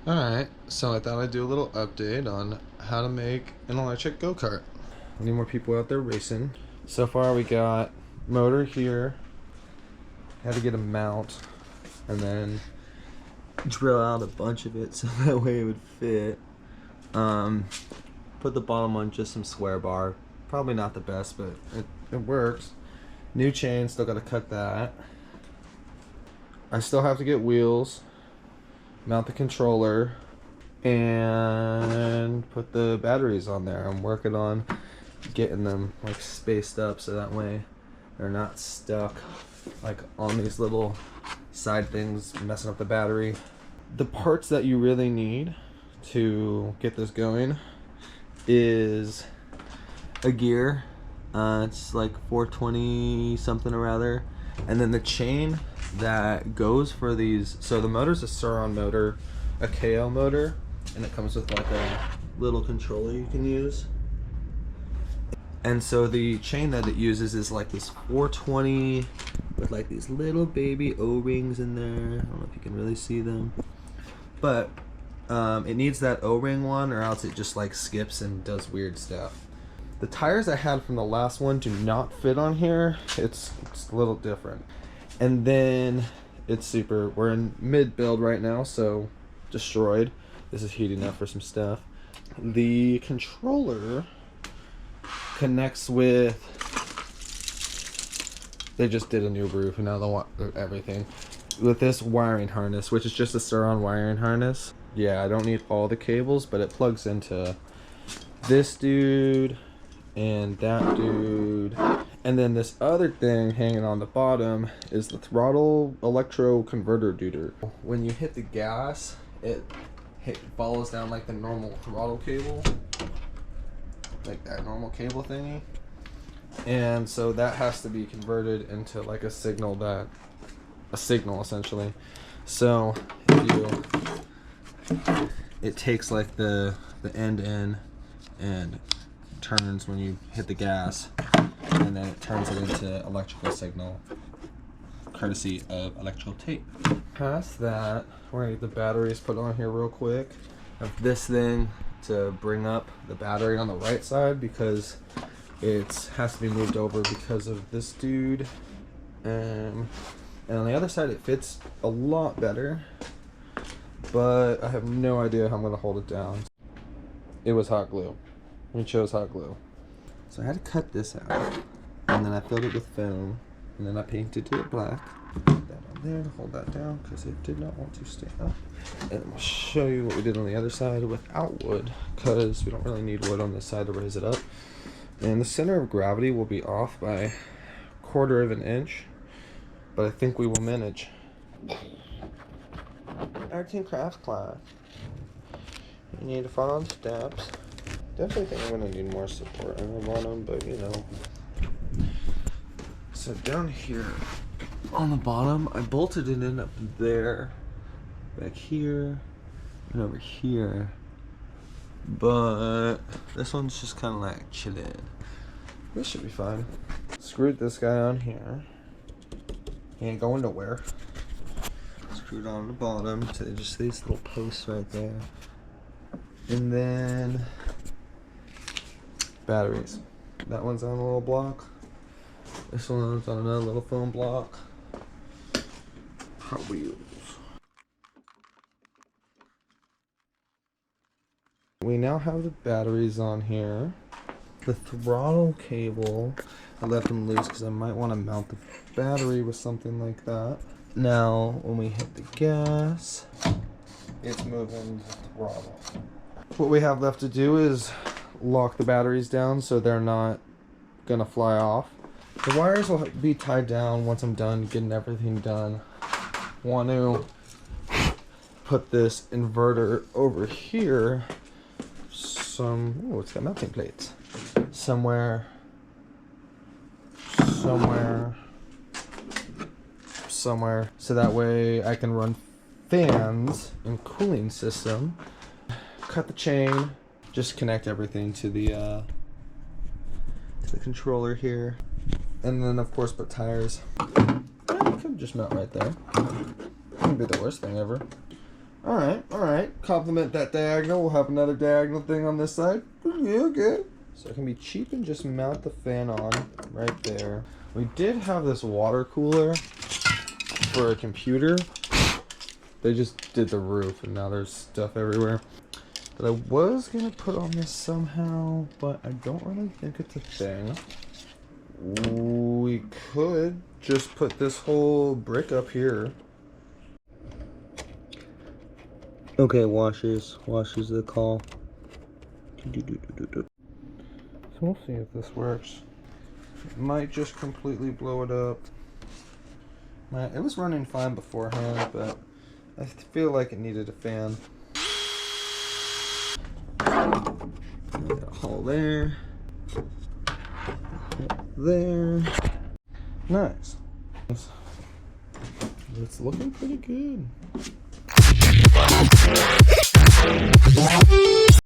Alright, so I thought I'd do a little update on how to make an electric go-kart. Need more people out there racing. So far we got motor here. Had to get a mount and then drill out a bunch of it so that way it would fit. Put the bottom on just some square bar. Probably not the best, but it works. New chain, still gotta cut that. I still have to get wheels, mount the controller, and put the batteries on there. I'm working on getting them like spaced up so that way they're not stuck like on these little side things messing up the battery. The parts that you really need to get this going is a gear. It's like 420 something or other, and then the chain that goes for these. So the motor's a Surron motor, a KO motor, and it comes with like a little controller you can use. And so the chain that it uses is like this 420 with like these little baby O-rings in there. I don't know if you can really see them, but it needs that O-ring one or else it just like skips and does weird stuff. The tires I had from the last one do not fit on here. It's a little different. And then we're in mid build right now, so destroyed. This is heating up for some stuff. The controller connects with, they just did a new roof and now they want everything with this wiring harness, which is just a Surron wiring harness. Yeah, I don't need all the cables, but it plugs into this dude and that dude, and then this other thing hanging on the bottom is the throttle electro converter duder. When you hit the gas, it follows down like the normal throttle cable, like that normal cable thingy, and so that has to be converted into like a signal essentially. So it takes like the end in and turns when you hit the gas, and then it turns it into electrical signal courtesy of electrical tape. Past that, we're gonna get the batteries put on here real quick. I have this thing to bring up the battery on the right side because it has to be moved over because of this dude, and on the other side it fits a lot better, but I have no idea how I'm gonna hold it down. It was hot glue. We chose hot glue. So I had to cut this out, and then I filled it with foam, and then I painted it black. Put that on there to hold that down because it did not want to stay up. And I'll show you what we did on the other side without wood, because we don't really need wood on this side to raise it up. And the center of gravity will be off by 1/4 of an inch, but I think we will manage. Arts and crafts class. You need to follow the steps. Definitely think I'm gonna need more support on the bottom, but you know. So down here on the bottom, I bolted it in up there, back here, and over here. But this one's just kind of like chilling. This should be fine. Screwed this guy on here. He ain't going nowhere. Screwed on the bottom to just these little posts right there. And then batteries. That one's on a little block. This one's on another little foam block. Hot Wheels. We now have the batteries on here. The throttle cable, I left them loose because I might want to mount the battery with something like that. Now, when we hit the gas, it's moving the throttle. What we have left to do is lock the batteries down so they're not gonna fly off. The wires will be tied down once I'm done getting everything done. Want to put this inverter over here. Oh, it's got mounting plates. Somewhere, so that way I can run fans and cooling system. Cut the chain, just connect everything to the controller here, and then of course put tires. I could just mount right there. Wouldn't be the worst thing ever. Alright. Complement that diagonal. We'll have another diagonal thing on this side. Yeah, okay. So it can be cheap and just mount the fan on right there. We did have this water cooler for a computer. They just did the roof and now there's stuff everywhere. That I was gonna put on this somehow, but I don't really think it's a thing. We could just put this whole brick up here. Okay, washers. Washers the call. So we'll see if this works. It might just completely blow it up. It was running fine beforehand, but I feel like it needed a fan. Got a hole there. There. Nice. It's looking pretty good.